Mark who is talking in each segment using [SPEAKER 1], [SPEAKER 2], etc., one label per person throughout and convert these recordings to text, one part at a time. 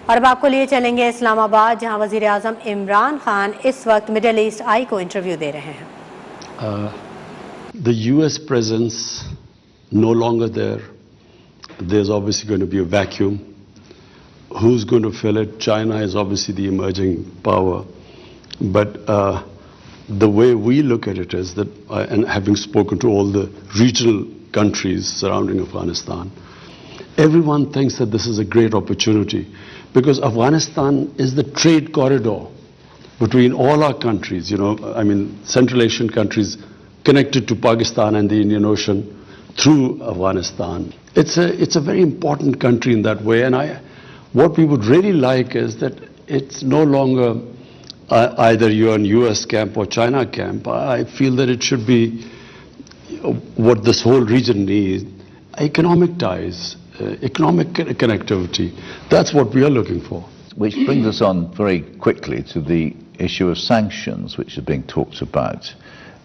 [SPEAKER 1] और अब आपको लिए चलेंगे इस्लामाबाद, जहां वजीर आजम इमरान खान इस वक्त मिडिल ईस्ट आई को इंटरव्यू दे रहे हैं।
[SPEAKER 2] The US presence no longer there. There's obviously going to be a vacuum. Who's going to fill it? China is obviously the emerging power. But the way we look at it is that, and having spoken to all the regional countries surrounding Afghanistan, everyone thinks that this is a great opportunity because Afghanistan is the trade corridor between all our countries. You know, I mean, Central Asian countries connected to Pakistan and the Indian Ocean through Afghanistan. It's a very important country in that way, and what we would really like is that it's no longer either you're in US camp or China camp. I feel that it should be what this whole region needs: economic ties, economic connectivity. That's what we are looking for.
[SPEAKER 3] Which brings us on very quickly to the issue of sanctions, which is being talked about.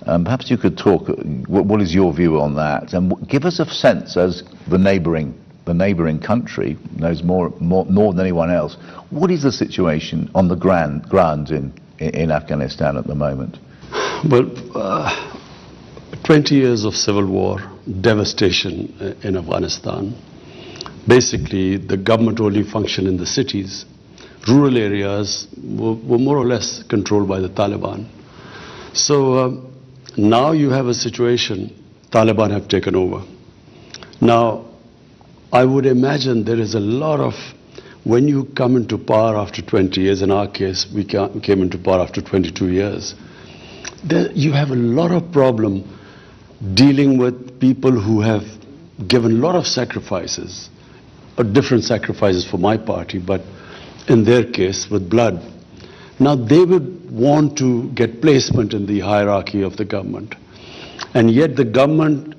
[SPEAKER 3] Perhaps you could talk, what is your view on that? And give us a sense, as the neighbouring country knows more than anyone else, what is the situation on the ground in Afghanistan at the moment?
[SPEAKER 2] Well, 20 years of civil war, devastation in Afghanistan. Basically, the government only functioned in the cities. Rural areas were more or less controlled by the Taliban. So now you have a situation, Taliban have taken over. Now, I would imagine there is a lot of, when you come into power after 20 years, in our case, we came into power after 22 years, you have a lot of problem dealing with people who have given a lot of sacrifices, or different sacrifices for my party, but in their case, with blood. Now, they would want to get placement in the hierarchy of the government. And yet the government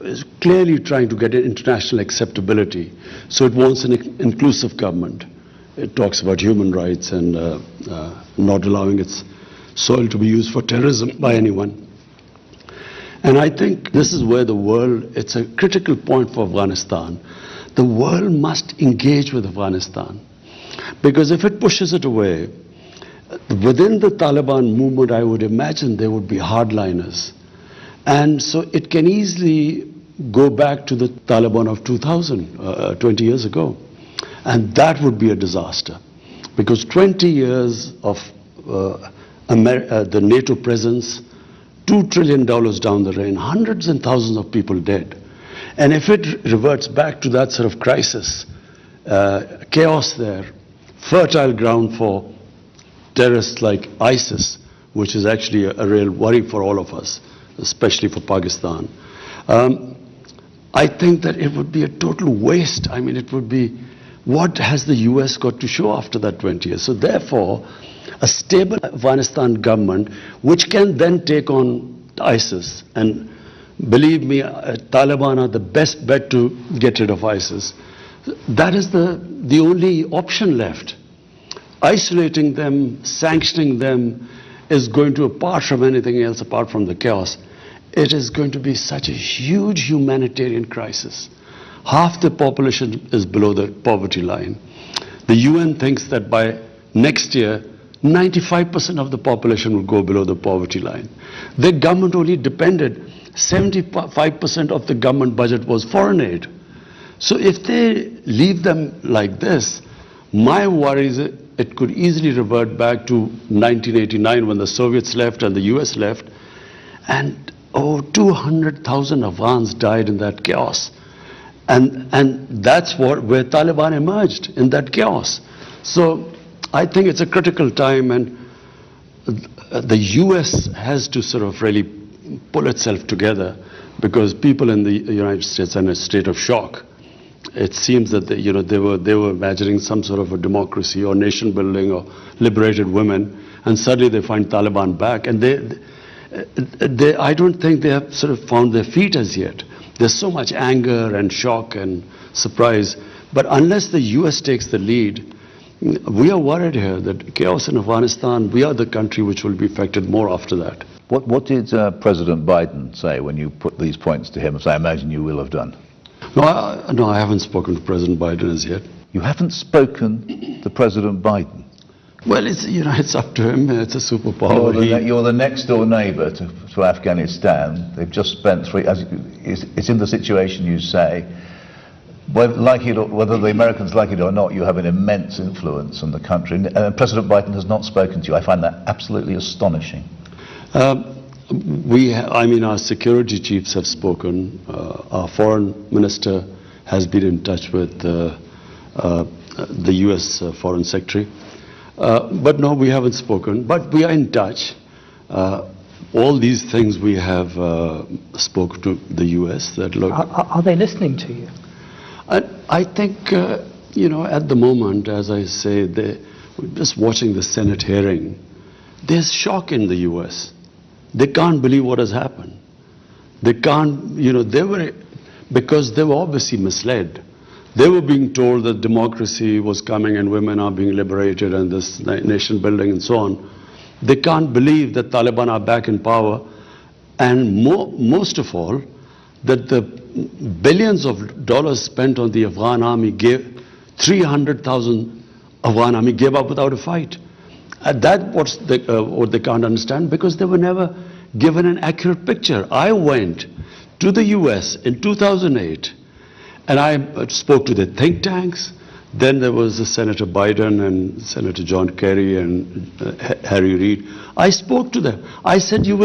[SPEAKER 2] is clearly trying to get an international acceptability. So it wants an inclusive government. It talks about human rights and not allowing its soil to be used for terrorism by anyone. And I think this is where the world, it's a critical point for Afghanistan. The world must engage with Afghanistan. Because if it pushes it away, within the Taliban movement, I would imagine there would be hardliners. And so it can easily go back to the Taliban of 2000, 20 years ago. And that would be a disaster. Because 20 years of the NATO presence, $2 trillion down the drain, hundreds and thousands of people dead. And if it reverts back to that sort of crisis, chaos there, fertile ground for terrorists like ISIS, which is actually a real worry for all of us, especially for Pakistan. I think that it would be a total waste. I mean, it would be, what has the US got to show after that 20 years? So therefore, a stable Afghanistan government, which can then take on ISIS, and believe me, Taliban are the best bet to get rid of ISIS. That is the only option left. Isolating them, sanctioning them is going to, apart from anything else, apart from the chaos, it is going to be such a huge humanitarian crisis. Half the population is below the poverty line. The UN thinks that by next year, 95% of the population will go below the poverty line. The government only depended, 75% of the government budget was foreign aid. So if they leave them like this, my worry is it could easily revert back to 1989 when the Soviets left and the US left, and 200,000 Afghans died in that chaos. And that's where Taliban emerged, in that chaos. So I think it's a critical time, and the US has to sort of really pull itself together, because people in the United States are in a state of shock. It seems that they were imagining some sort of a democracy or nation building or liberated women, and suddenly they find Taliban back, and I don't think they have sort of found their feet as yet. There's so much anger and shock and surprise, but unless the US takes the lead, we are worried here that chaos in Afghanistan, we are the country which will be affected more after that.
[SPEAKER 3] What did President Biden say when you put these points to him, as I imagine you will have done?
[SPEAKER 2] No, I haven't spoken to President Biden as yet.
[SPEAKER 3] You haven't spoken to President Biden.
[SPEAKER 2] Well, it's up to him. It's a superpower.
[SPEAKER 3] You're the next door neighbour to Afghanistan. They've just spent it's in the situation you say. Whether the Americans like it or not, you have an immense influence on the country. And President Biden has not spoken to you. I find that absolutely astonishing.
[SPEAKER 2] Our security chiefs have spoken. Our foreign minister has been in touch with the U.S. Foreign Secretary. But no, we haven't spoken. But we are in touch. All these things we have spoken to the U.S. that look.
[SPEAKER 4] Are they listening to you?
[SPEAKER 2] I think, at the moment, as I say, we're just watching the Senate hearing. There's shock in the U.S. They can't believe what has happened. They can't, because they were obviously misled. They were being told that democracy was coming and women are being liberated and this nation building and so on. They can't believe that Taliban are back in power, and most of all, that the billions of dollars spent on the Afghan army 300,000 Afghan army gave up without a fight. That's what they can't understand, because they were never given an accurate picture. I went to the US in 2008 and I spoke to the think tanks. Then there was Senator Biden and Senator John Kerry and Harry Reid. I spoke to them. I said, there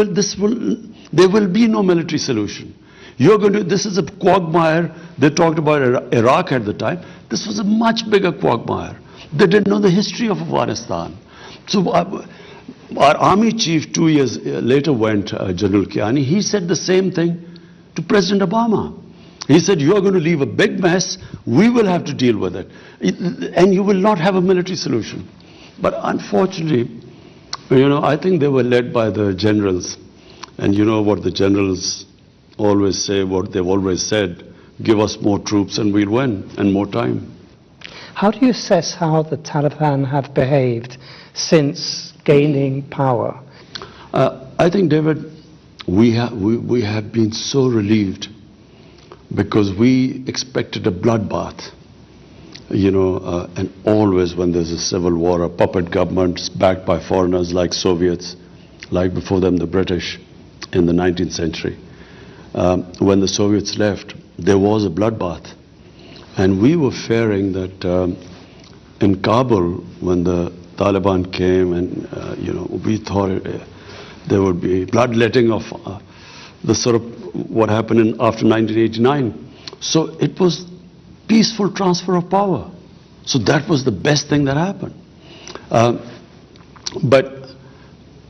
[SPEAKER 2] will be no military solution. This is a quagmire. They talked about Iraq at the time. This was a much bigger quagmire. They didn't know the history of Afghanistan. So our army chief 2 years later went, General Kiani, he said the same thing to President Obama. He said, you are going to leave a big mess, we will have to deal with it, and you will not have a military solution. But unfortunately, I think they were led by the generals. And you know what the generals always say, what they've always said, give us more troops and we'll win, and more time.
[SPEAKER 4] How do you assess how the Taliban have behaved since gaining power?
[SPEAKER 2] I think, David, we have been so relieved, because we expected a bloodbath, and always when there's a civil war, a puppet government backed by foreigners like Soviets, like before them the British in the 19th century. When the Soviets left, there was a bloodbath. And we were fearing that in Kabul, when the Taliban came, and we thought there would be bloodletting of the sort of what happened after 1989. So it was peaceful transfer of power. So that was the best thing that happened. But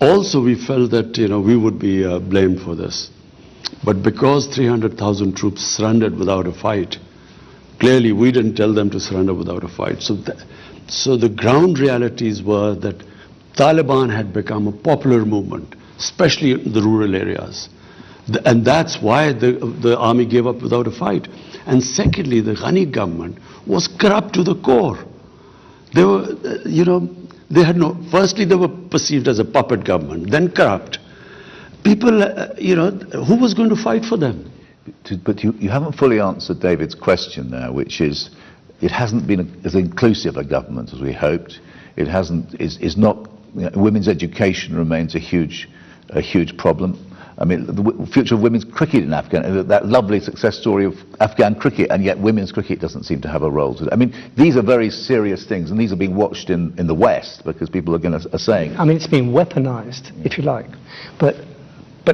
[SPEAKER 2] also we felt that we would be blamed for this. But because 300,000 troops surrendered without a fight, clearly we didn't tell them to surrender without a fight. So the ground realities were that Taliban had become a popular movement, especially in the rural areas. And that's why the army gave up without a fight. And secondly, the Ghani government was corrupt to the core. They were, firstly they were perceived as a puppet government, then corrupt. People, who was going to fight for them?
[SPEAKER 3] But you haven't fully answered David's question now, which is, it hasn't been as inclusive a government as we hoped. It hasn't, is not, women's education remains a huge problem. I mean, the future of women's cricket in Afghanistan, that lovely success story of Afghan cricket, and yet women's cricket doesn't seem to have a role to it. I mean, these are very serious things, and these are being watched in the West, because people are saying.
[SPEAKER 4] I mean, it's been weaponized, if you like. But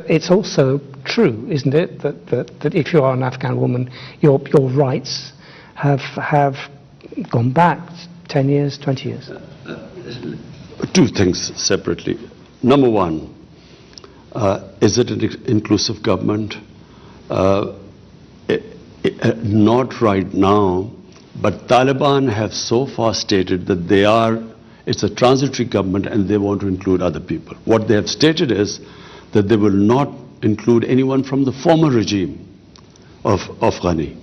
[SPEAKER 4] it's also true, isn't it, that if you are an Afghan woman, your rights have gone back 10 years, 20 years?
[SPEAKER 2] Two things separately. Number one, is it an inclusive government? Not right now, but Taliban have so far stated that it's a transitory government and they want to include other people. What they have stated is that they will not include anyone from the former regime of Ghani.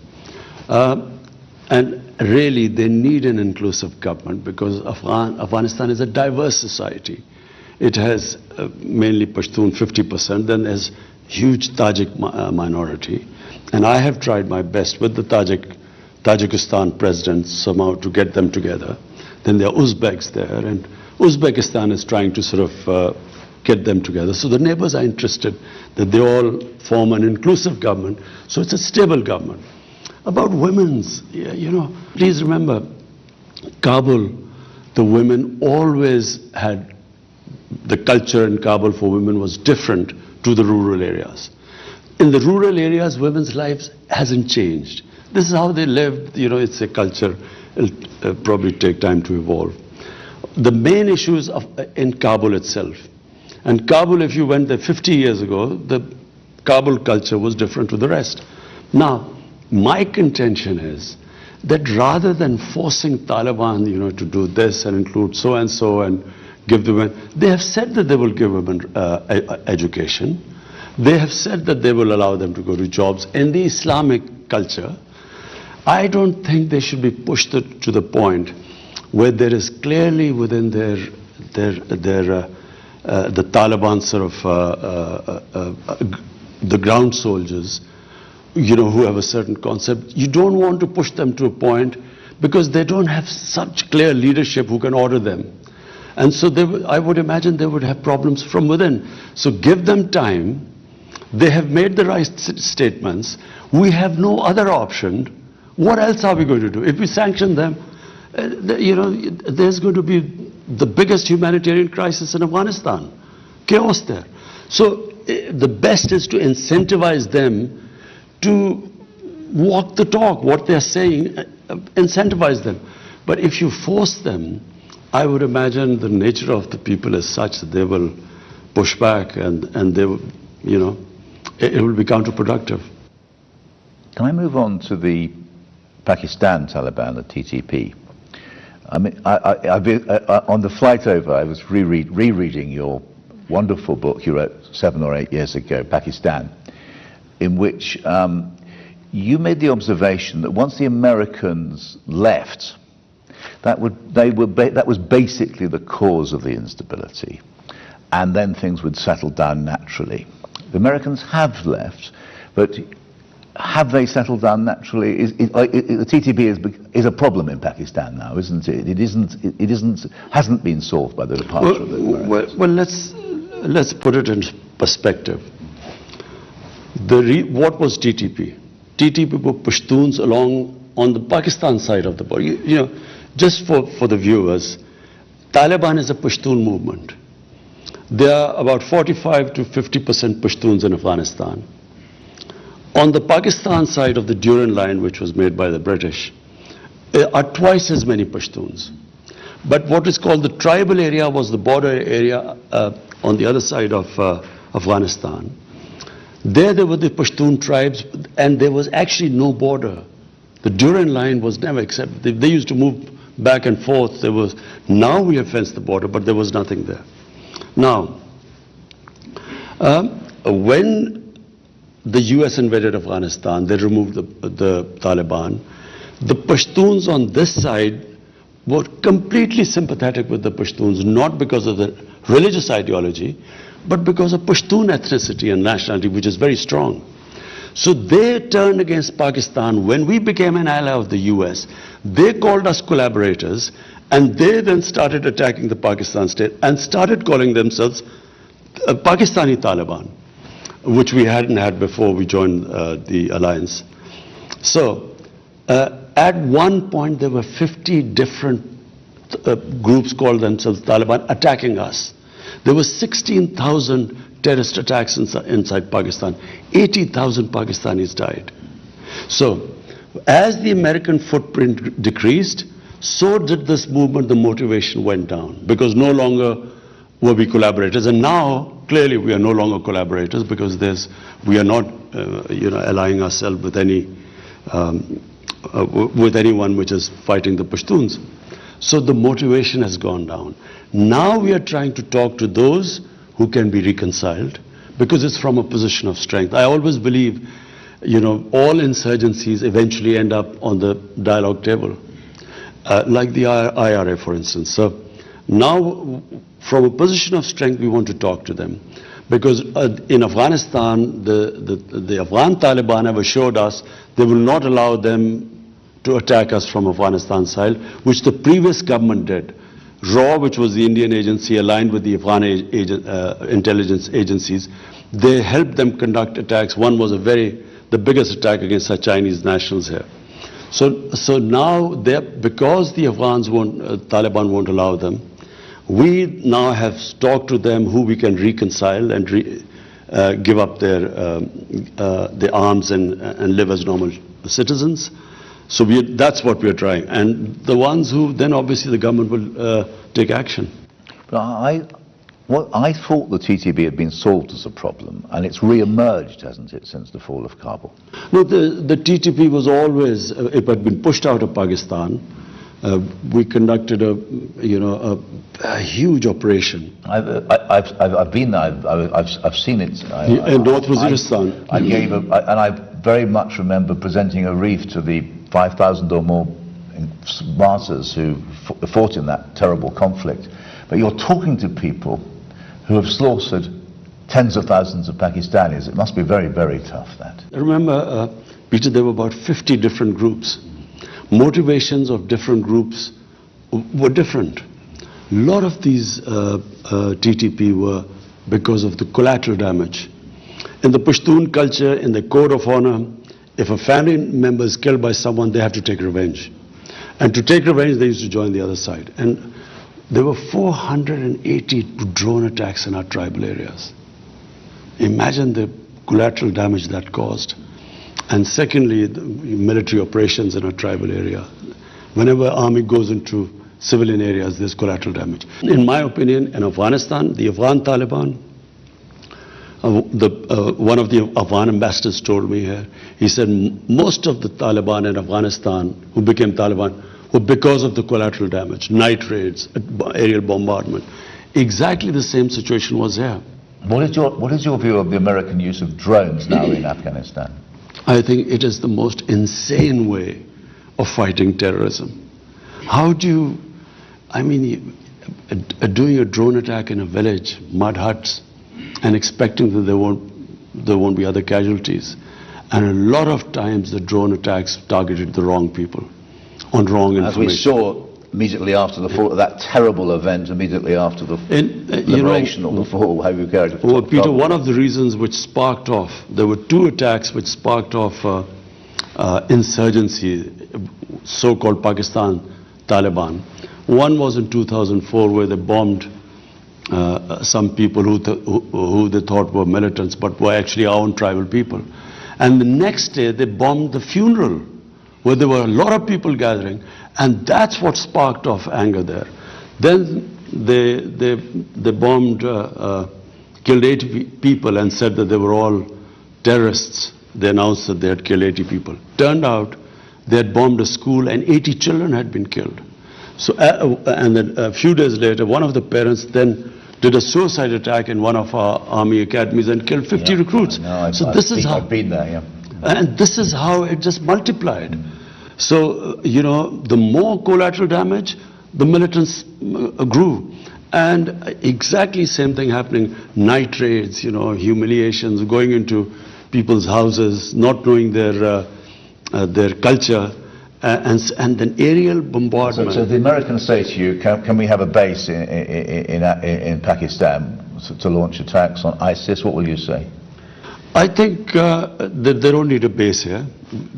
[SPEAKER 2] And really they need an inclusive government, because Afghanistan is a diverse society. It has mainly Pashtun, 50%, then there's huge Tajik minority. And I have tried my best with the Tajikistan president somehow to get them together. Then there are Uzbeks there, and Uzbekistan is trying to sort of get them together. So the neighbors are interested that they all form an inclusive government, so it's a stable government. About women's, please remember, Kabul, the women always had, the culture in Kabul for women was different to the rural areas. In the rural areas, women's lives hasn't changed. This is how they lived, it's a culture, it'll probably take time to evolve. The main issues in Kabul itself, and Kabul, if you went there 50 years ago, the Kabul culture was different to the rest. Now, my contention is that rather than forcing Taliban, to do this and include so and give the women, they have said that they will give women education. They have said that they will allow them to go to jobs. In the Islamic culture, I don't think they should be pushed to the point where there is clearly within the Taliban sort of the ground soldiers, who have a certain concept. You don't want to push them to a point because they don't have such clear leadership who can order them. And so I would imagine they would have problems from within. So give them time. They have made the right statements. We have no other option. What else are we going to do? If we sanction them, there's going to be the biggest humanitarian crisis in Afghanistan. Chaos there. So the best is to incentivize them to walk the talk, what they're saying, incentivize them. But if you force them, I would imagine the nature of the people is such that they will push back and they will, it will be counterproductive.
[SPEAKER 3] Can I move on to the Pakistan Taliban, the TTP? I mean, on the flight over, I was rereading your wonderful book you wrote 7 or 8 years ago, Pakistan, in which you made the observation that once the Americans left, that was basically the cause of the instability, and then things would settle down naturally. The Americans have left, but have they settled down naturally? The TTP is a problem in Pakistan now, isn't it? It hasn't been solved by the departure of the Americans.
[SPEAKER 2] Well, let's put it in perspective. What was TTP? TTP were Pashtuns along on the Pakistan side of the border. Just for the viewers, Taliban is a Pashtun movement. There are about 45 to 50% Pashtuns in Afghanistan. On the Pakistan side of the Durand Line, which was made by the British, are twice as many Pashtuns. But what is called the tribal area was the border area on the other side of Afghanistan. There were the Pashtun tribes, and there was actually no border. The Durand Line was never accepted. They used to move back and forth. Now we have fenced the border, but there was nothing there. Now, when the US invaded Afghanistan, they removed the Taliban. The Pashtuns on this side were completely sympathetic with the Pashtuns, not because of the religious ideology, but because of Pashtun ethnicity and nationality, which is very strong. So they turned against Pakistan. When we became an ally of the US, they called us collaborators, and they then started attacking the Pakistan state and started calling themselves Pakistani Taliban, which we hadn't had before we joined the alliance. So at one point there were 50 different groups called themselves Taliban attacking us. There were 16,000 terrorist attacks inside Pakistan. 80,000 Pakistanis died. So as the American footprint decreased, so did this movement. The motivation went down because no longer were we collaborators, and now clearly we are no longer collaborators because we are not allying ourselves with anyone which is fighting the Pashtuns. So the motivation has gone down. Now we are trying to talk to those who can be reconciled because it's from a position of strength. I always believe, all insurgencies eventually end up on the dialogue table, like the IRA, for instance. So now, from a position of strength, we want to talk to them. Because in Afghanistan, the Afghan Taliban have assured us they will not allow them to attack us from Afghanistan side, which the previous government did. RAW, which was the Indian agency aligned with the Afghan intelligence agencies, they helped them conduct attacks. One was the biggest attack against our Chinese nationals here. So now, because the Afghans Taliban won't allow them, we now have talked to them who we can reconcile and give up their arms and live as normal citizens. So that's what we're trying. And the ones who, then obviously the government will take action.
[SPEAKER 3] But I thought the TTP had been solved as a problem, and it's re-emerged, hasn't it, since the fall of Kabul?
[SPEAKER 2] No, the TTP was always, it had been pushed out of Pakistan. We conducted a huge operation.
[SPEAKER 3] I've been there. I've seen it.
[SPEAKER 2] In North Waziristan.
[SPEAKER 3] I very much remember presenting a wreath to the 5,000 or more martyrs who fought in that terrible conflict. But you're talking to people who have slaughtered tens of thousands of Pakistanis. It must be very, very tough, that.
[SPEAKER 2] Remember, Peter, there were about 50 different groups. Motivations of different groups were different. A lot of these TTP were because of the collateral damage. In the Pashtun culture, in the code of honor, if a family member is killed by someone, they have to take revenge. And to take revenge, they used to join the other side. And there were 480 drone attacks in our tribal areas. Imagine the collateral damage that caused. And secondly, the military operations in a tribal area. Whenever army goes into civilian areas, there's collateral damage. In my opinion, in Afghanistan, the Afghan Taliban, one of the Afghan ambassadors told me here, he said most of the Taliban in Afghanistan who became Taliban were because of the collateral damage, night raids, aerial bombardment. Exactly the same situation was here.
[SPEAKER 3] What is your view of the American use of drones now in Afghanistan?
[SPEAKER 2] I think it is the most insane way of fighting terrorism. How do you, doing a drone attack in a village, mud huts, and expecting that there won't be other casualties. And a lot of times the drone attacks targeted the wrong people on wrong information.
[SPEAKER 3] As we saw immediately after the fall of that terrible event, immediately after the liberation or the fall, how you carried it.
[SPEAKER 2] Well, Peter, one of the reasons which sparked off, there were two attacks which sparked off insurgency, so-called Pakistan Taliban. One was in 2004 where they bombed some people who they thought were militants but were actually our own tribal people. And the next day they bombed the funeral where there were a lot of people gathering, and that's what sparked off anger there. Then they bombed, killed 80 people and said that they were all terrorists. They announced that they had killed 80 people. Turned out they had bombed a school and 80 children had been killed. So, and then a few days later, one of the parents then did a suicide attack in one of our army academies and killed 50 recruits.
[SPEAKER 3] So I've been there, yeah.
[SPEAKER 2] And this is how it just multiplied. So, the more collateral damage, the militants grew. And exactly same thing happening, night raids, humiliations, going into people's houses, not knowing their culture. And then aerial bombardment.
[SPEAKER 3] So the Americans say to you, can we have a base in Pakistan to launch attacks on ISIS? What will you say?
[SPEAKER 2] I think that they don't need a base here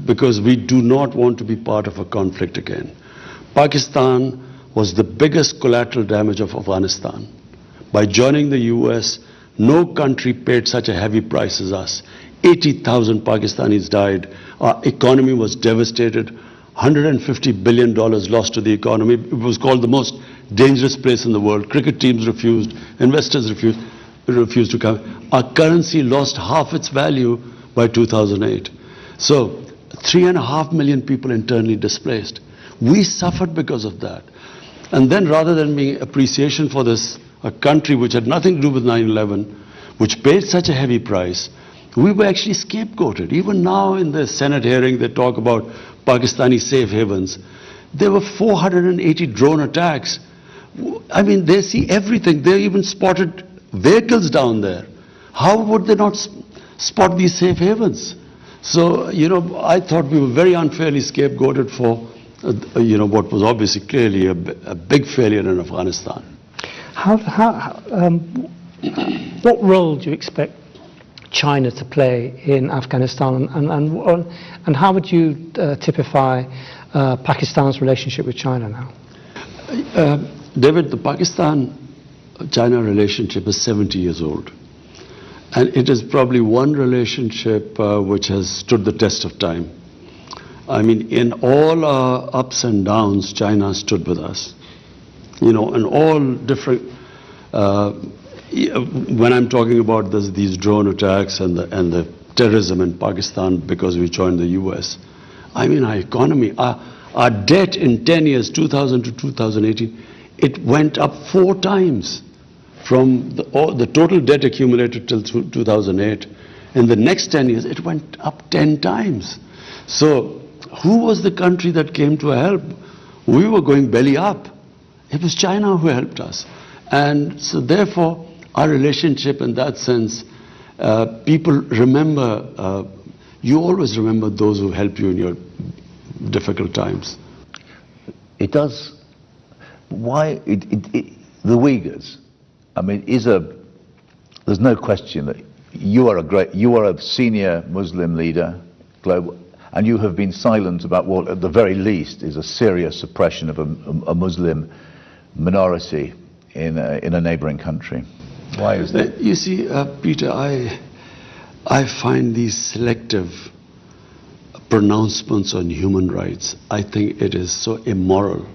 [SPEAKER 2] because we do not want to be part of a conflict again. Pakistan was the biggest collateral damage of Afghanistan. By joining the US, no country paid such a heavy price as us. 80,000 Pakistanis died. Our economy was devastated. $150 billion lost to the economy. It was called the most dangerous place in the world. Cricket teams refused, investors refused to come. Our currency lost half its value by 2008. So 3.5 million people internally displaced. We suffered because of that. And then rather than being appreciation for this, a country which had nothing to do with 9/11, which paid such a heavy price, we were actually scapegoated. Even now in the Senate hearing, they talk about Pakistani safe havens. There were 480 drone attacks. They see everything. They even spotted vehicles down there. How would they not spot these safe havens? So, I thought we were very unfairly scapegoated for, what was obviously clearly a big failure in Afghanistan.
[SPEAKER 4] What role do you expect China to play in Afghanistan, and how would you typify Pakistan's relationship with China now?
[SPEAKER 2] David, the Pakistan-China relationship is 70 years old. And it is probably one relationship which has stood the test of time. I mean, in all our ups and downs, China stood with us. In all different, when I'm talking about these drone attacks and the terrorism in Pakistan because we joined the US, I mean, our economy, our debt in 10 years, 2000 to 2018, it went up 4 times. From the total debt accumulated till 2008, in the next 10 years, it went up 10 times. So, who was the country that came to help? We were going belly up. It was China who helped us. And so, therefore, our relationship in that sense, people remember, you always remember those who helped you in your difficult times.
[SPEAKER 3] It does. Why? The Uyghurs. I mean, there's no question that you are a senior Muslim leader, global, and you have been silent about what, at the very least, is a serious suppression of a Muslim minority in a neighboring country. Why is that?
[SPEAKER 2] You see, Peter, I find these selective pronouncements on human rights, I think it is so immoral.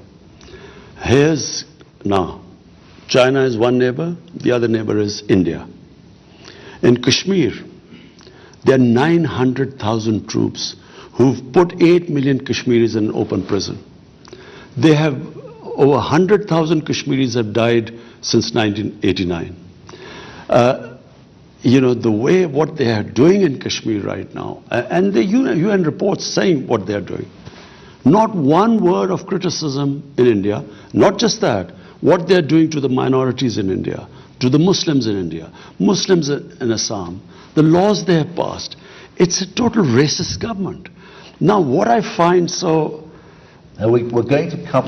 [SPEAKER 2] Now, China is one neighbor, the other neighbor is India. In Kashmir, there are 900,000 troops who've put 8 million Kashmiris in open prison. They have over 100,000 Kashmiris have died since 1989. The way what they are doing in Kashmir right now, and the UN reports saying what they are doing. Not one word of criticism in India, not just that, what they are doing to the minorities in India, to the Muslims in India, Muslims in Assam, the laws they have passed. It's a total racist government. Now, what I find so...
[SPEAKER 3] We're going to come...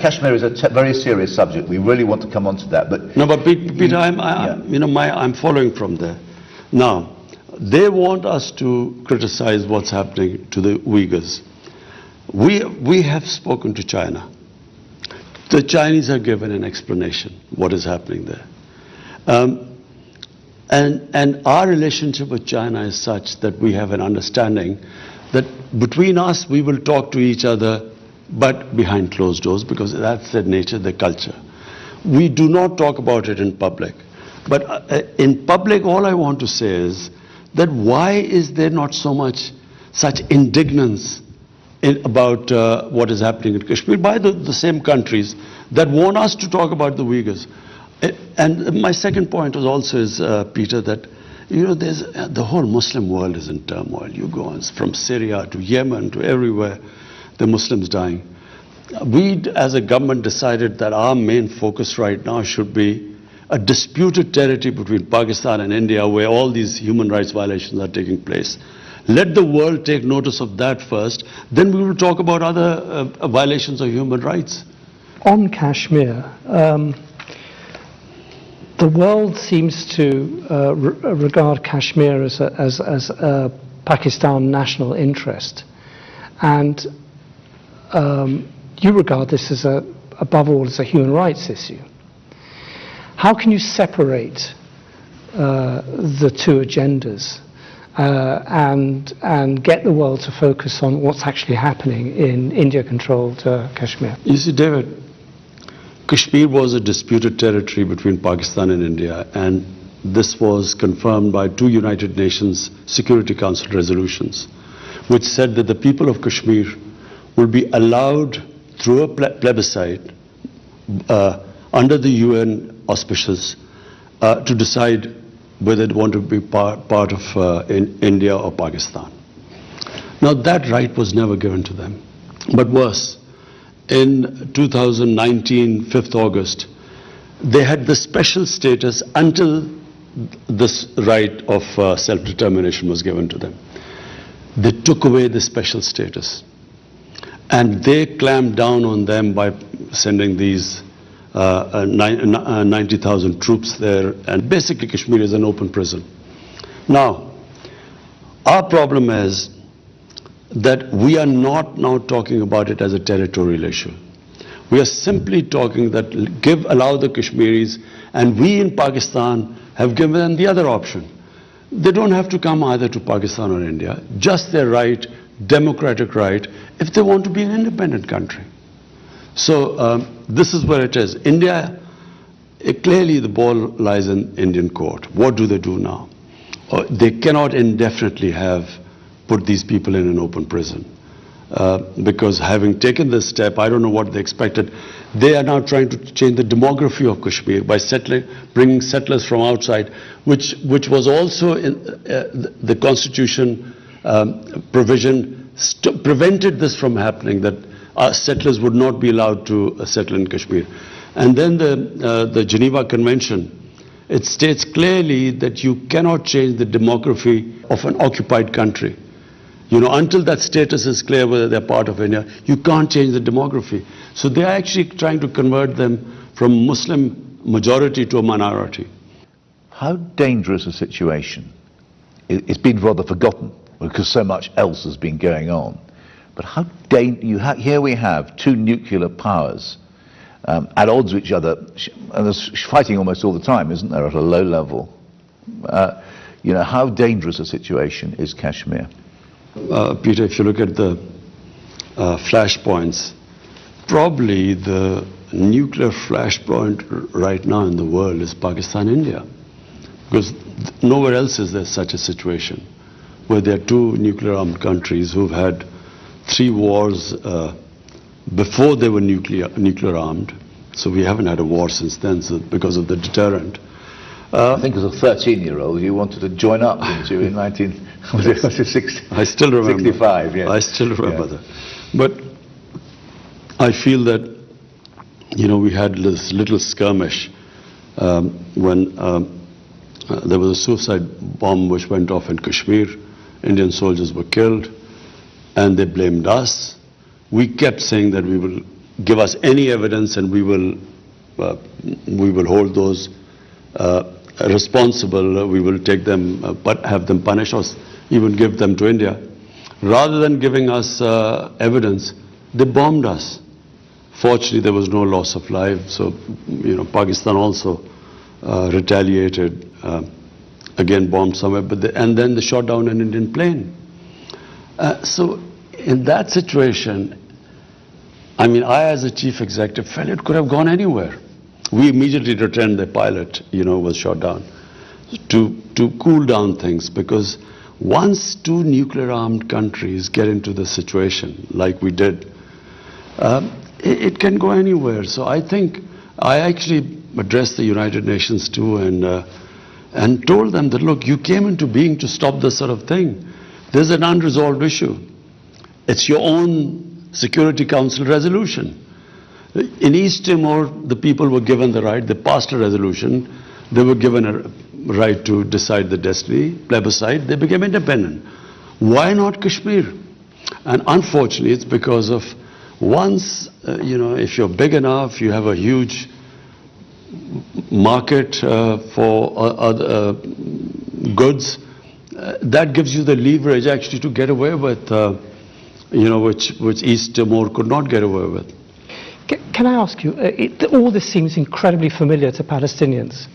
[SPEAKER 3] Kashmir is a very serious subject. We really want to come on to that. But
[SPEAKER 2] no, but Peter, I'm following from there. Now, they want us to criticize what's happening to the Uyghurs. We have spoken to China. The Chinese have given an explanation what is happening there. And our relationship with China is such that we have an understanding that between us we will talk to each other, but behind closed doors, because that's their nature, their culture. We do not talk about it in public. But in public, all I want to say is that why is there not such indignance about what is happening in Kashmir by the same countries that want us to talk about the Uyghurs? And my second point was also is, Peter, that there's the whole Muslim world is in turmoil. You go on from Syria to Yemen to everywhere, the Muslims dying. We, as a government, decided that our main focus right now should be a disputed territory between Pakistan and India, where all these human rights violations are taking place. Let the world take notice of that first, then we will talk about other violations of human rights.
[SPEAKER 4] On Kashmir, the world seems to regard Kashmir as a Pakistan national interest, and you regard this as above all as a human rights issue. How can you separate the two agendas and get the world to focus on what's actually happening in India-controlled Kashmir?
[SPEAKER 2] You see, David, Kashmir was a disputed territory between Pakistan and India, and this was confirmed by 2 United Nations Security Council resolutions, which said that the people of Kashmir will be allowed through a plebiscite under the UN auspices to decide whether they want to be part of India or Pakistan. Now that right was never given to them. But worse, in 2019, 5th August, they had the special status until this right of self-determination was given to them. They took away the special status. And they clamped down on them by sending these 90,000 troops there. And basically Kashmir is an open prison. Now, our problem is that we are not now talking about it as a territorial issue. We are simply talking that allow the Kashmiris, and we in Pakistan have given them the other option. They don't have to come either to Pakistan or India, just their right, democratic right, if they want to be an independent country. So this is where it is. India, clearly the ball lies in Indian court. What do they do now? They cannot indefinitely have put these people in an open prison. Because having taken this step, I don't know what they expected. They are now trying to change the demography of Kashmir by bringing settlers from outside, which was also in the constitution provision prevented this from happening, that settlers would not be allowed to settle in Kashmir. And then the Geneva Convention, it states clearly that you cannot change the demography of an occupied country. You know, until that status is clear whether they're part of India, you can't change the demography. So they are actually trying to convert them from Muslim majority to a minority.
[SPEAKER 3] How dangerous a situation? It's been rather forgotten because so much else has been going on. But how here we have two nuclear powers at odds with each other, and there's fighting almost all the time, isn't there, at a low level? You know, how dangerous a situation is Kashmir?
[SPEAKER 2] Peter, if you look at the flashpoints, probably the nuclear flashpoint right now in the world is Pakistan, India. Because nowhere else is there such a situation where there are two nuclear armed countries who've had 3 wars before they were nuclear armed. So we haven't had a war since then, so because of the deterrent.
[SPEAKER 3] I think as a 13-year-old you wanted to join up, didn't you, in 1960?
[SPEAKER 2] I still remember.
[SPEAKER 3] 65, yes.
[SPEAKER 2] I still remember that. But I feel that, you know, we had this little skirmish when there was a suicide bomb which went off in Kashmir. Indian soldiers were killed, and they blamed us. We kept saying that we will give us any evidence, and we will hold those responsible. We will take them, but have them punish us, even give them to India. Rather than giving us evidence, they bombed us. Fortunately, there was no loss of life. So, you know, Pakistan also retaliated, again bombed somewhere, and then they shot down an Indian plane. So in that situation, I mean, I as a chief executive felt it could have gone anywhere. We immediately returned the pilot, you know, was shot down to cool down things, because once 2 nuclear armed countries get into the situation like we did, it can go anywhere. So I think I actually addressed the United Nations too, and told them that, look, you came into being to stop this sort of thing. There's an unresolved issue. It's your own Security Council resolution. In East Timor, the people were given the right, they passed a resolution, they were given a right to decide the destiny, plebiscite, they became independent. Why not Kashmir? And unfortunately, it's because of once, you know, if you're big enough, you have a huge market for other goods, that gives you the leverage actually to get away with, you know, which East Timor could not get away with.
[SPEAKER 4] Can I ask you, all this seems incredibly familiar to Palestinians,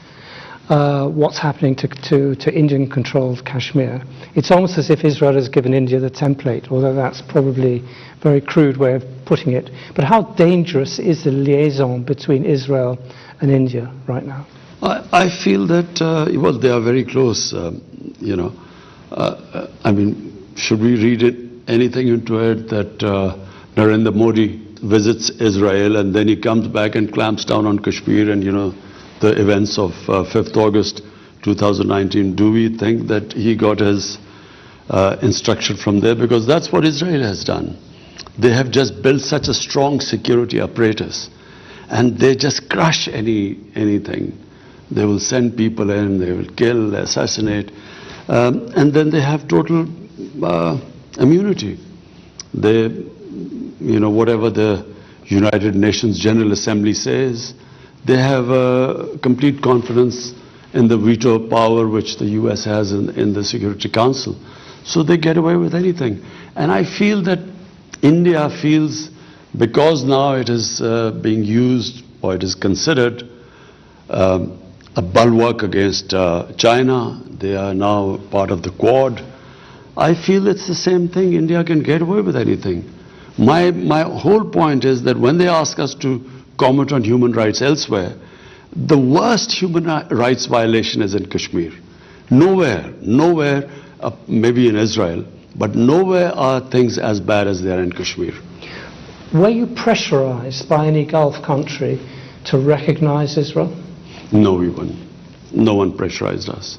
[SPEAKER 4] what's happening to Indian-controlled Kashmir. It's almost as if Israel has given India the template, although that's probably a very crude way of putting it. But how dangerous is the liaison between Israel and India right now?
[SPEAKER 2] I feel that, well, they are very close, you know. I mean, should we read anything into it that Narendra Modi visits Israel and then he comes back and clamps down on Kashmir and, you know, the events of 5th August 2019, do we think that he got his instruction from there? Because that's what Israel has done. They have just built such a strong security apparatus, and they just crush anything They will send people in, they will kill, assassinate, and then they have total immunity. They, whatever the United Nations General Assembly says, they have complete confidence in the veto power which the US has in the Security Council. So they get away with anything. And I feel that India feels, because now it is being used, or it is considered a bulwark against China, they are now part of the Quad. I feel it's the same thing. India can get away with anything. My whole point is that when they ask us to comment on human rights elsewhere, the worst human rights violation is in Kashmir. Nowhere, maybe in Israel, but nowhere are things as bad as they are in Kashmir.
[SPEAKER 4] Were you pressurized by any Gulf country to recognize Israel?
[SPEAKER 2] No, we weren't. No one pressurized us.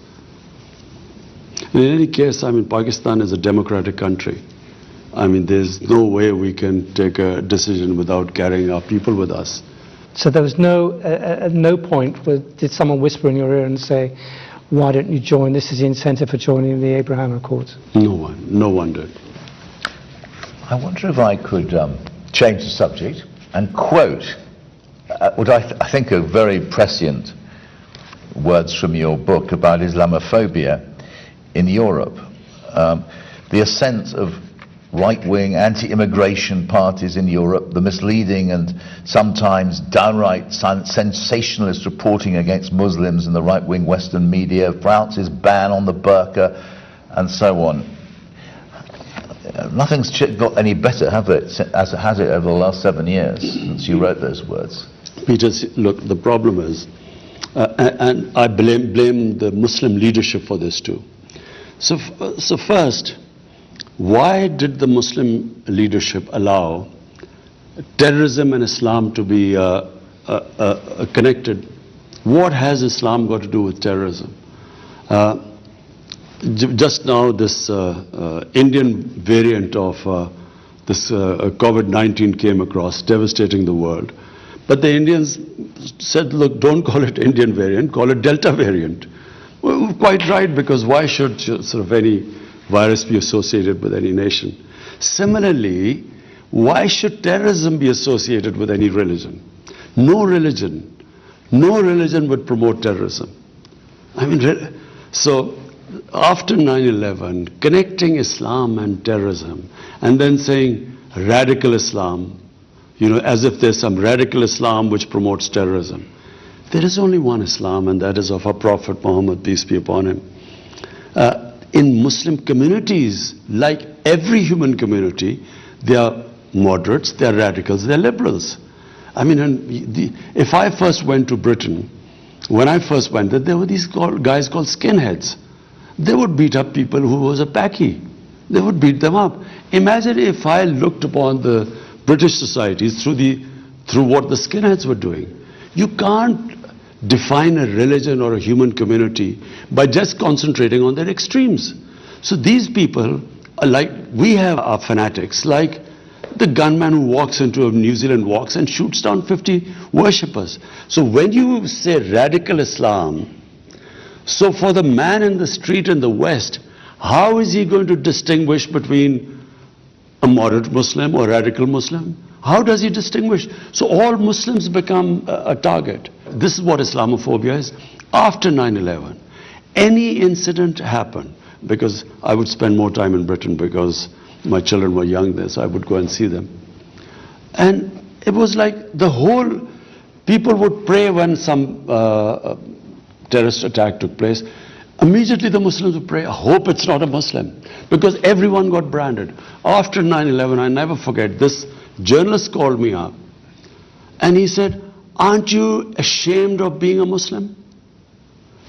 [SPEAKER 2] In any case, Pakistan is a democratic country. There's no way we can take a decision without carrying our people with us.
[SPEAKER 4] So there was at no point did someone whisper in your ear and say, why don't you join? This is the incentive for joining the Abraham Accords.
[SPEAKER 2] No one did.
[SPEAKER 3] I wonder if I could change the subject and quote what I think are very prescient words from your book about Islamophobia in Europe. The ascent of right-wing anti-immigration parties in Europe, the misleading and sometimes downright sensationalist reporting against Muslims in the right-wing Western media, France's ban on the burqa, and so on. Nothing's got any better, as it has it over the last 7 years since you wrote those words.
[SPEAKER 2] Peter, look, the problem is, and I blame the Muslim leadership for this too. So first, why did the Muslim leadership allow terrorism and Islam to be connected? What has Islam got to do with terrorism? Just now, this Indian variant of this COVID-19 came across, devastating the world. But the Indians said, look, don't call it Indian variant, call it Delta variant. Well, quite right, because why should sort of any virus be associated with any nation? Similarly, why should terrorism be associated with any religion? No religion would promote terrorism. So after 9/11, connecting Islam and terrorism, and then saying radical Islam, as if there's some radical Islam which promotes terrorism. There is only one Islam, and that is of our Prophet Muhammad, peace be upon him. In Muslim communities, like every human community, they are moderates, they are radicals, they are liberals. If I first went to Britain, when I first went there were these guys called skinheads. They would beat up people who was a Paki. They would beat them up. Imagine if I looked upon the British societies through what the skinheads were doing. You can't define a religion or a human community by just concentrating on their extremes. So these people are like, we have our fanatics, like the gunman who walks into New Zealand walks and shoots down 50 worshippers. So when you say radical Islam, so for the man in the street in the West, how is he going to distinguish between a moderate Muslim or radical Muslim? How does he distinguish? So all Muslims become a target. This is what Islamophobia is. After 9/11, any incident happened, because I would spend more time in Britain because my children were young there, so I would go and see them. And it was like people would pray when some terrorist attack took place. Immediately the Muslims would pray, I hope it's not a Muslim, because everyone got branded. After 9/11, I never forget, this journalist called me up and he said, aren't you ashamed of being a Muslim?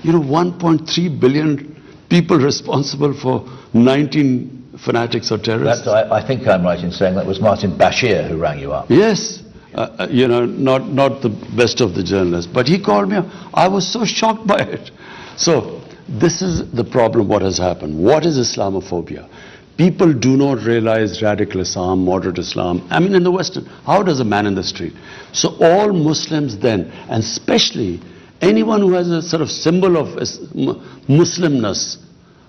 [SPEAKER 2] 1.3 billion people responsible for 19 fanatics or terrorists.
[SPEAKER 3] I think I'm right in saying that was Martin Bashir who rang you up.
[SPEAKER 2] Yes, not the best of the journalists, but he called me up. I was so shocked by it. So this is the problem, what has happened. What is Islamophobia? People do not realize radical Islam, moderate Islam. In the Western, how does a man in the street? So all Muslims then, and especially anyone who has a sort of symbol of Muslimness,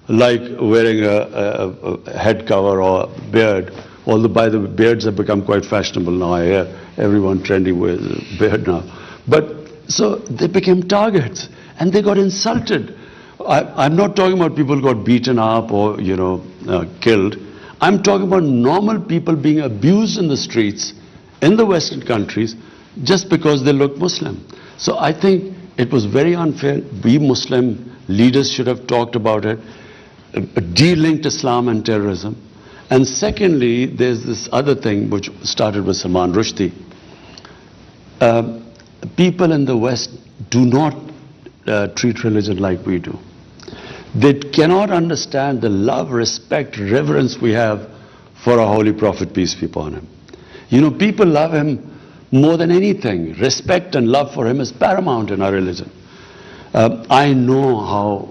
[SPEAKER 2] like wearing a head cover or a beard, although by the way, beards have become quite fashionable now. I hear everyone trendy wears a beard now. But so they became targets and they got insulted. I'm not talking about people who got beaten up or, killed. I'm talking about normal people being abused in the streets in the Western countries just because they look Muslim. So I think it was very unfair. We Muslim leaders should have talked about it, de-linked Islam and terrorism. And secondly, there's this other thing which started with Salman Rushdie. People in the West do not treat religion like we do. They cannot understand the love, respect, reverence we have for our Holy Prophet, peace be upon him. People love him more than anything. Respect and love for him is paramount in our religion. I know how,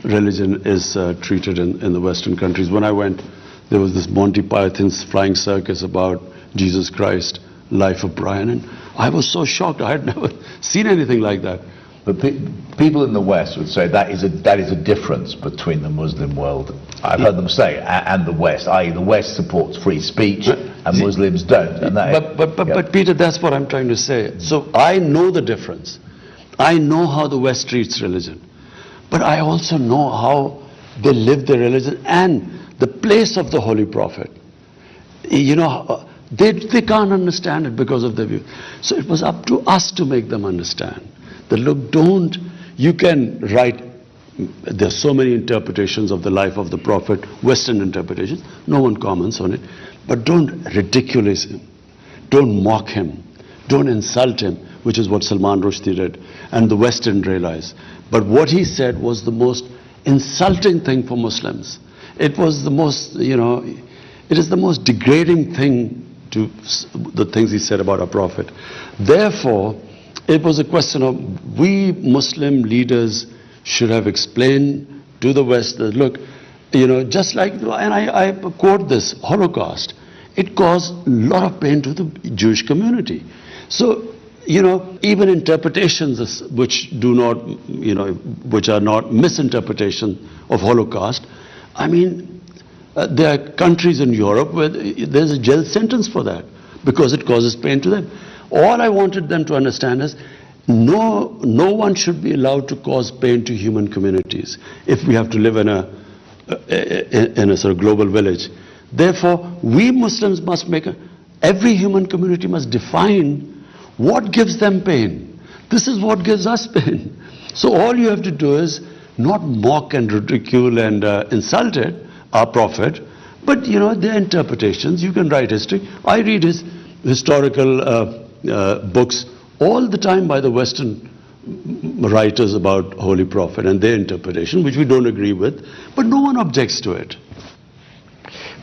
[SPEAKER 2] religion is treated in the Western countries. When I went, there was this Monty Python's flying circus about Jesus Christ, Life of Brian, and I was so shocked. I had never seen anything like that.
[SPEAKER 3] But people in the West would say that is a difference between the Muslim world, I've heard them say, and the West, i.e. the West supports free speech and Muslims don't. And
[SPEAKER 2] but Peter, that's what I'm trying to say. So I know the difference. I know how the West treats religion. But I also know how they live their religion and the place of the Holy Prophet. They can't understand it because of their view. So it was up to us to make them understand. That look, you can write, there's so many interpretations of the life of the Prophet, Western interpretations, no one comments on it, but don't ridiculous him, don't mock him, don't insult him, which is what Salman Rushdie did, and the West didn't realize. But what he said was the most insulting thing for Muslims. It was the most, it is the most degrading thing to the things he said about our Prophet. Therefore, it was a question of we Muslim leaders should have explained to the West that, look, just like, and I quote this, Holocaust, it caused a lot of pain to the Jewish community. So, even interpretations which do not, which are not misinterpretation of Holocaust, I mean, there are countries in Europe where there's a jail sentence for that because it causes pain to them. All I wanted them to understand is no one should be allowed to cause pain to human communities if we have to live in a sort of global village. Therefore, we Muslims must every human community must define what gives them pain. This is what gives us pain. So all you have to do is not mock and ridicule and insult it, our Prophet, but their interpretations. You can write history. I read his historical books all the time by the Western writers about Holy Prophet and their interpretation, which we don't agree with, but no one objects to it.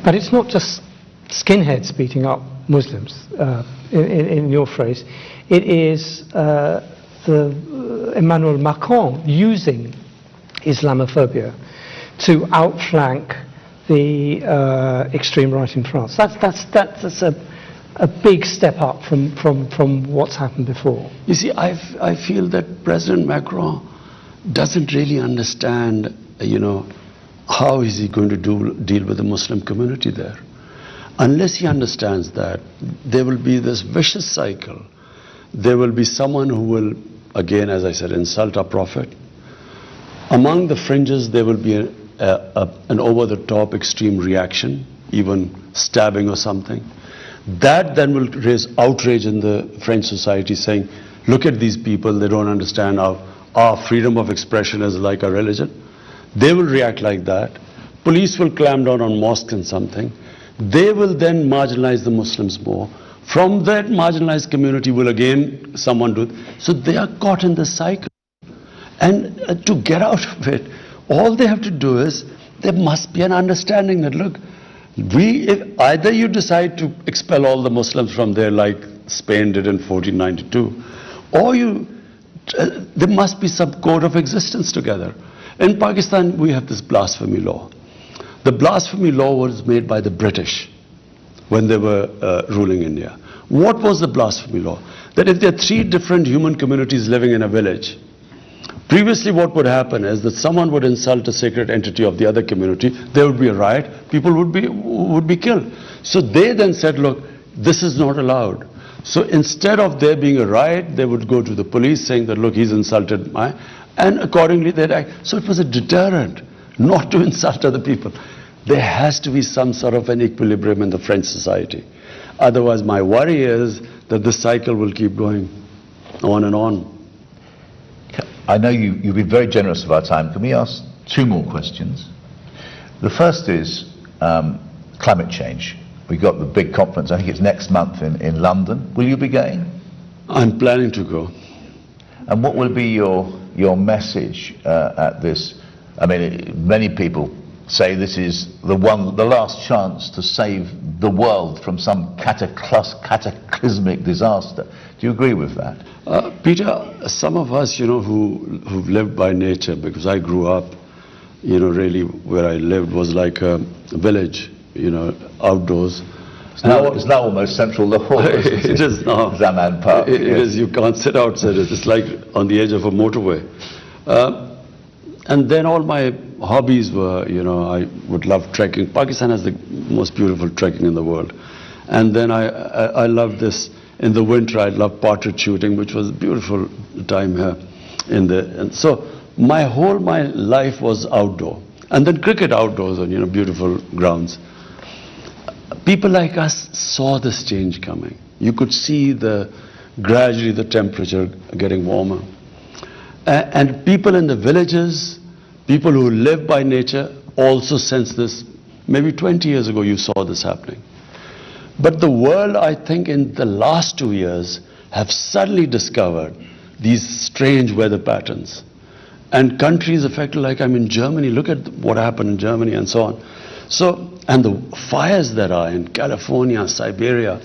[SPEAKER 4] But it's not just skinheads beating up Muslims, in your phrase. It is Emmanuel Macron using Islamophobia to outflank the extreme right in France. That's a big step up from what's happened before.
[SPEAKER 2] You see, I feel that President Macron doesn't really understand, how is he going to deal with the Muslim community there. Unless he understands that, there will be this vicious cycle. There will be someone who will, again, as I said, insult our Prophet. Among the fringes, there will be an over-the-top extreme reaction, even stabbing or something. That then will raise outrage in the French society, saying, look at these people, they don't understand our freedom of expression is like our religion. They will react like that. Police will clamp down on mosques and something. They will then marginalize the Muslims more. From that marginalized community will again someone do it. So they are caught in the cycle. And to get out of it, all they have to do is, there must be an understanding that, look, if either you decide to expel all the Muslims from there like Spain did in 1492, or there must be some code of existence together. In Pakistan, we have this blasphemy law. The blasphemy law was made by the British when they were ruling India. What was the blasphemy law? That if there are 3 different human communities living in a village, previously what would happen is that someone would insult a sacred entity of the other community, there would be a riot, people would be killed. So they then said, look, this is not allowed. So instead of there being a riot, they would go to the police saying that, look, he's insulted my, and accordingly they'd act. So it was a deterrent not to insult other people. There has to be some sort of an equilibrium in the French society. Otherwise, my worry is that this cycle will keep going on and on.
[SPEAKER 3] I know you've been very generous of our time. Can we ask 2 more questions? The first is climate change. We've got the big conference, I think it's next month in London. Will you be going?
[SPEAKER 2] I'm planning to go.
[SPEAKER 3] And what will be your message at this? I mean, many people say this is the last chance to save the world from some cataclysmic disaster. Do you agree with that?
[SPEAKER 2] Peter, some of us, who've lived by nature, because I grew up, really where I lived was like a village, outdoors.
[SPEAKER 3] It's now almost central Lahore.
[SPEAKER 2] It is now.
[SPEAKER 3] Zaman Park.
[SPEAKER 2] It is. You can't sit outside. It's like on the edge of a motorway. And then all my hobbies were, I would love trekking. Pakistan has the most beautiful trekking in the world. And then I loved this. In the winter, I loved partridge shooting, which was a beautiful time here. And so my life was outdoor. And then cricket outdoors on, beautiful grounds. People like us saw this change coming. You could see gradually the temperature getting warmer. And people in the villages, people who live by nature, also sense this. Maybe 20 years ago you saw this happening. But the world, I think, in the last 2 years have suddenly discovered these strange weather patterns. And countries affected, like I'm in Germany, look at what happened in Germany and so on. So, and the fires that are in California, Siberia,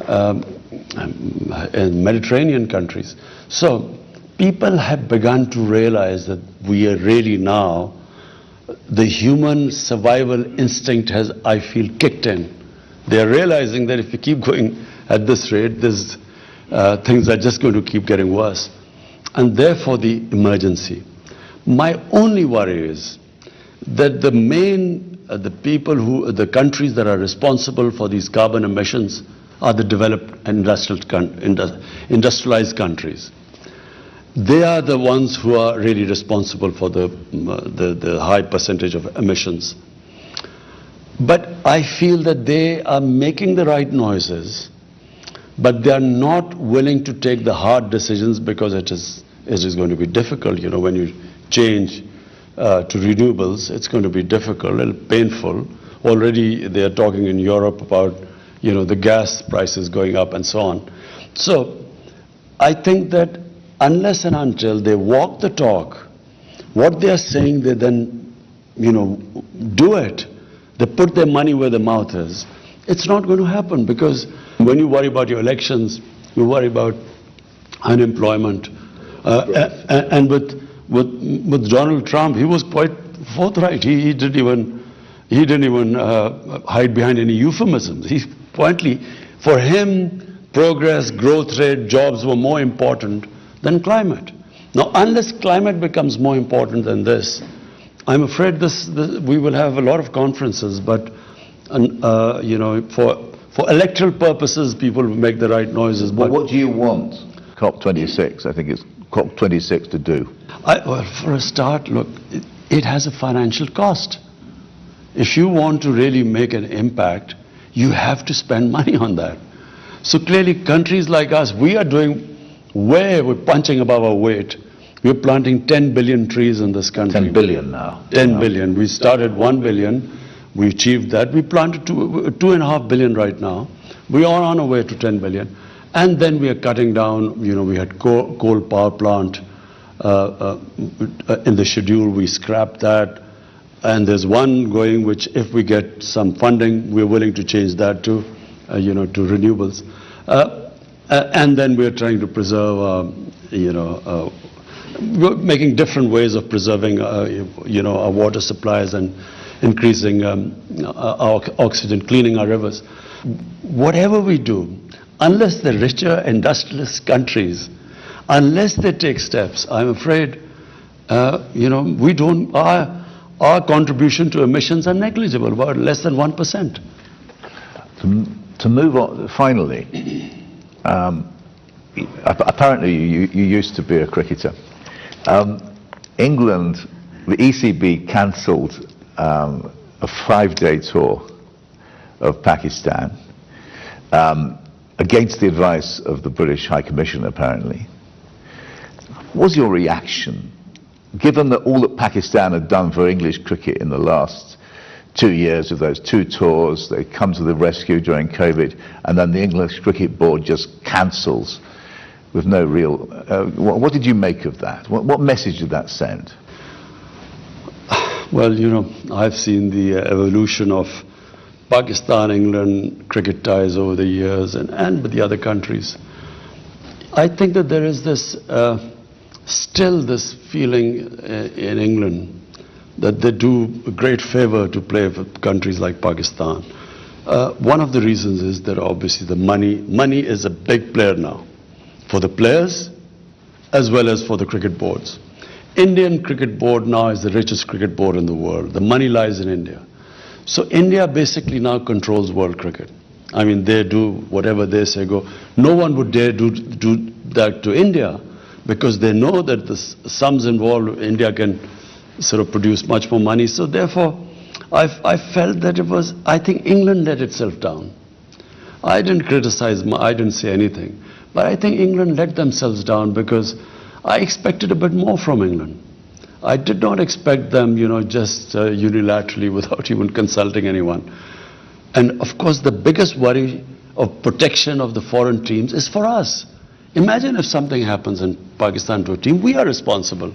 [SPEAKER 2] and Mediterranean countries. So people have begun to realize that we are really now, the human survival instinct has, I feel, kicked in. They are realizing that if we keep going at this rate, things are just going to keep getting worse. And therefore the emergency. My only worry is that the countries that are responsible for these carbon emissions are the developed industrialized countries. They are the ones who are really responsible for the high percentage of emissions. But I feel that they are making the right noises, but they are not willing to take the hard decisions because it is going to be difficult. When you change to renewables, it's going to be difficult, a little painful. Already they are talking in Europe about, the gas prices going up and so on. So I think that unless and until they walk the talk, what they are saying, they then, do it. They put their money where their mouth is. It's not going to happen, because when you worry about your elections, you worry about unemployment. And with Donald Trump, he was quite forthright. He didn't even hide behind any euphemisms. He pointedly, for him, progress, growth rate, jobs were more important than climate. Now, unless climate becomes more important than this, I'm afraid we will have a lot of conferences, but for electoral purposes, people will make the right noises.
[SPEAKER 3] But what do you want COP26? I think it's COP26 to do.
[SPEAKER 2] Well, for a start, look, it has a financial cost. If you want to really make an impact, you have to spend money on that. So clearly, countries like us, we're punching above our weight. We're planting 10 billion trees in this country.
[SPEAKER 3] 10 billion now.
[SPEAKER 2] 10 billion. We started 1 billion. We achieved that. We planted 2.5 billion right now. We are on our way to 10 billion. And then we are cutting down, we had coal power plant in the schedule. We scrapped that. And there's one going, which if we get some funding, we're willing to change that to renewables. And then we're trying to preserve, we're making different ways of preserving, our water supplies and increasing our oxygen, cleaning our rivers. Whatever we do, unless the richer industrialist countries, unless they take steps, I'm afraid, we don't, our contribution to emissions are negligible, about less than 1%.
[SPEAKER 3] To move on, finally, apparently you used to be a cricketer. England, the ECB cancelled a 5-day tour of Pakistan against the advice of the British High Commissioner, apparently. What was your reaction, given that all that Pakistan had done for English cricket in the last 2 years of those 2 tours, they come to the rescue during COVID, and then the English Cricket Board just cancels with no real... what did you make of that? What message did that send?
[SPEAKER 2] Well, I've seen the evolution of Pakistan-England cricket ties over the years and with the other countries. I think that there is this, still this feeling in England that they do a great favor to play with countries like Pakistan. One of the reasons is that obviously the money is a big player now, for the players as well as for the cricket boards. Indian cricket board now is the richest cricket board in the world. The money lies in India. So India basically now controls world cricket. I mean, they do whatever they say go. No one would dare do that to India, because they know that the sums involved, India can sort of produce much more money. So therefore, I felt that it was, I think England let itself down. I didn't criticize, I didn't say anything. But I think England let themselves down, because I expected a bit more from England. I did not expect them, just unilaterally without even consulting anyone. And of course, the biggest worry of protection of the foreign teams is for us. Imagine if something happens in Pakistan to a team, we are responsible.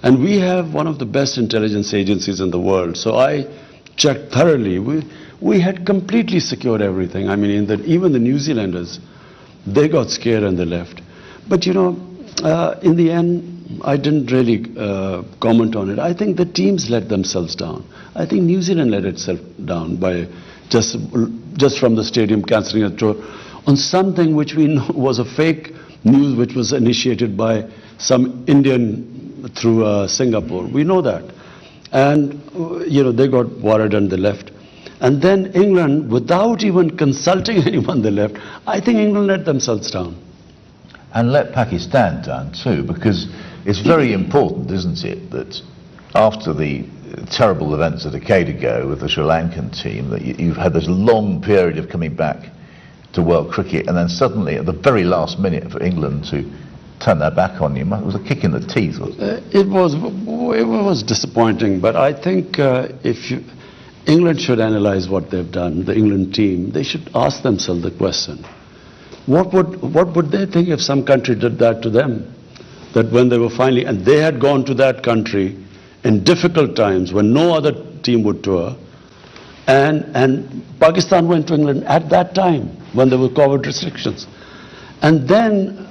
[SPEAKER 2] And we have one of the best intelligence agencies in the world. So I checked thoroughly. We had completely secured everything. I mean, even the New Zealanders, they got scared and they left. But in the end, I didn't really comment on it. I think the teams let themselves down. I think New Zealand let itself down by just from the stadium cancelling a tour on something which we know was a fake news, which was initiated by some Indian through Singapore. We know that. And, they got worried and they left. And then England, without even consulting anyone, they left. I think England let themselves down.
[SPEAKER 3] And let Pakistan down too, because it's very important, isn't it, that after the terrible events a decade ago with the Sri Lankan team, that you've had this long period of coming back to world cricket, and then suddenly at the very last minute for England to turn their back on you, it was a kick in the teeth, wasn't it?
[SPEAKER 2] It was disappointing, but I think England should analyze what they've done, the England team. They should ask themselves the question, what would they think if some country did that to them? That when they were finally, and they had gone to that country in difficult times when no other team would tour, and Pakistan went to England at that time when there were COVID restrictions. And then,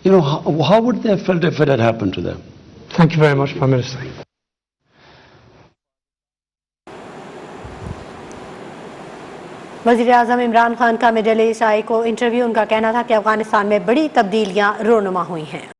[SPEAKER 2] how would they have felt if it had happened to them?
[SPEAKER 4] Thank you very much, Prime Minister.
[SPEAKER 1] वज़ीर-ए-आज़म इमरान खान का middle east आई को interview, उनका कहना था कि अफगानिस्तान में बड़ी तब्दीलियां रोनुमा हुई हैं।